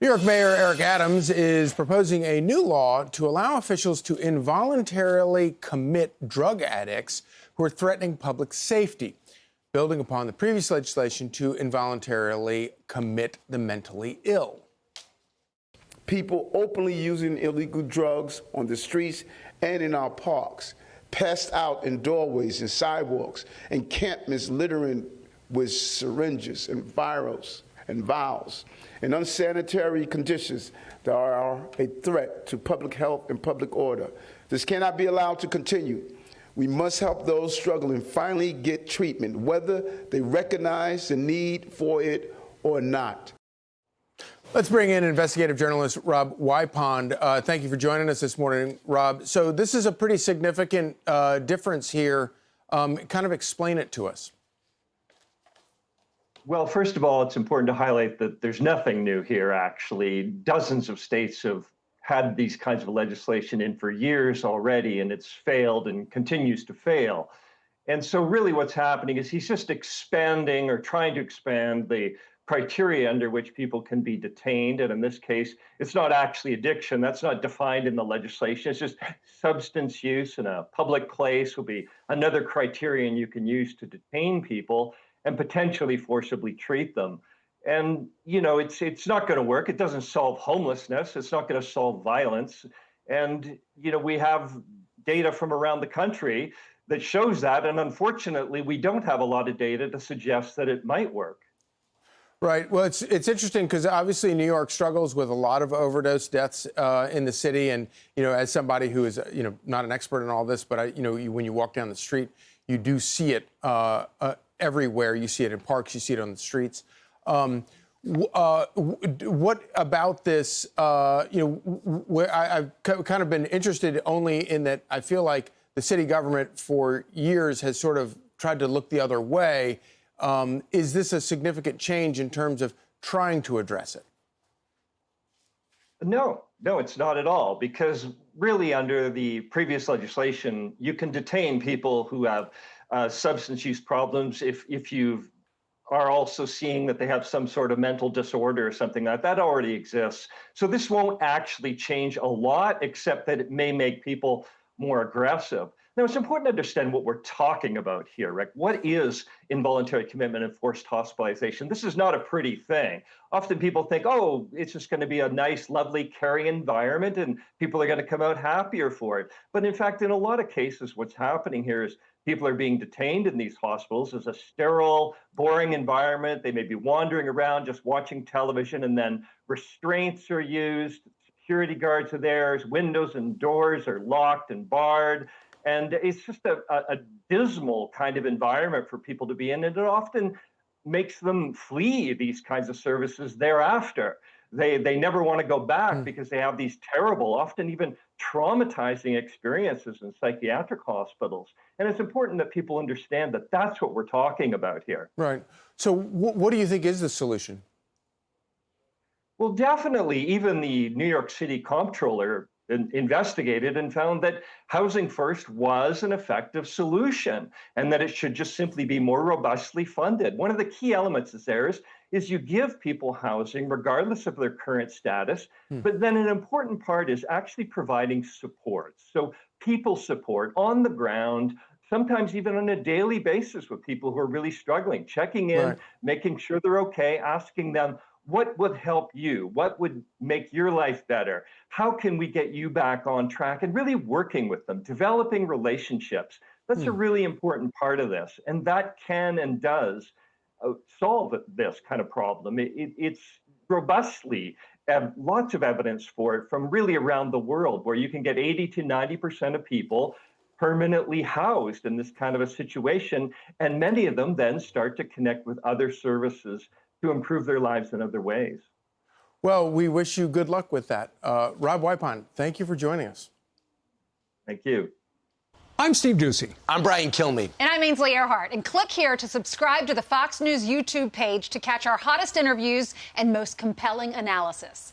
New York Mayor Eric Adams is proposing a new law to allow officials to involuntarily commit drug addicts who are threatening public safety, building upon the previous legislation to involuntarily commit the mentally ill. People openly using illegal drugs on the streets and in our parks, passed out in doorways and sidewalks, encampments littering with syringes and vials and unsanitary conditions that are a threat to public health and public order. This cannot be allowed to continue. We must help those struggling finally get treatment, whether they recognize the need for it or not. Let's bring in investigative journalist Rob Wypond. Thank you for joining us this morning, Rob. So this is a pretty significant difference here. Kind of explain it to us. Well, first of all, it's important to highlight that there's nothing new here, actually. Dozens of states have had these kinds of legislation in for years already, and it's failed and continues to fail. And so really what's happening is he's just expanding or trying to expand the criteria under which people can be detained. And in this case, it's not actually addiction. That's not defined in the legislation. It's just substance use in a public place will be another criterion you can use to detain people and potentially forcibly treat them. And, you know, it's not going to work. It doesn't solve homelessness. It's not going to solve violence. And, you know, we have data from around the country that shows that. And unfortunately, we don't have a lot of data to suggest that it might work. Right. Well, it's interesting because obviously New York struggles with a lot of overdose deaths in the city. And, you know, as somebody who is, you know, not an expert in all this, but, when you walk down the street, you do see it everywhere. You see it in parks, you see it on the streets. What about this, where I've kind of been interested only in that I feel like the city government for years has sort of tried to look the other way. Is this a significant change in terms of trying to address it? No, it's not at all, because really under the previous legislation, you can detain people who have substance use problems if you are also seeing that they have some sort of mental disorder or something like that. That already exists. So this won't actually change a lot, except that it may make people more aggressive. Now, it's important to understand what we're talking about here, Rick. What is involuntary commitment and forced hospitalization? This is not a pretty thing. Often people think, oh, it's just going to be a nice, lovely, caring environment and people are going to come out happier for it. But in fact, in a lot of cases, what's happening here is people are being detained in these hospitals as a sterile, boring environment. They may be wandering around just watching television, and then restraints are used. Security guards are there. Windows and doors are locked and barred. And it's just a dismal kind of environment for people to be in. And it often makes them flee these kinds of services thereafter. They never want to go back because they have these terrible, often even traumatizing experiences in psychiatric hospitals. And it's important that people understand that that's what we're talking about here. Right. So what do you think is the solution? Well, definitely, even the New York City comptroller investigated and found that Housing First was an effective solution and that it should just simply be more robustly funded. One of the key elements is you give people housing regardless of their current status, but then an important part is actually providing support. So people support on the ground, sometimes even on a daily basis with people who are really struggling, checking in, making sure they're okay, asking them, what would help you? What would make your life better? How can we get you back on track? And really working with them, developing relationships. That's a really important part of this. And that can and does solve this kind of problem. It's robustly, lots of evidence for it from really around the world, where you can get 80 to 90% of people permanently housed in this kind of a situation. And many of them then start to connect with other services to improve their lives in other ways. Well, we wish you good luck with that. Rob Wypond, thank you for joining us. Thank you. I'm Steve Doocy. I'm Brian Kilmeade. And I'm Ainsley Earhart. And click here to subscribe to the Fox News YouTube page to catch our hottest interviews and most compelling analysis.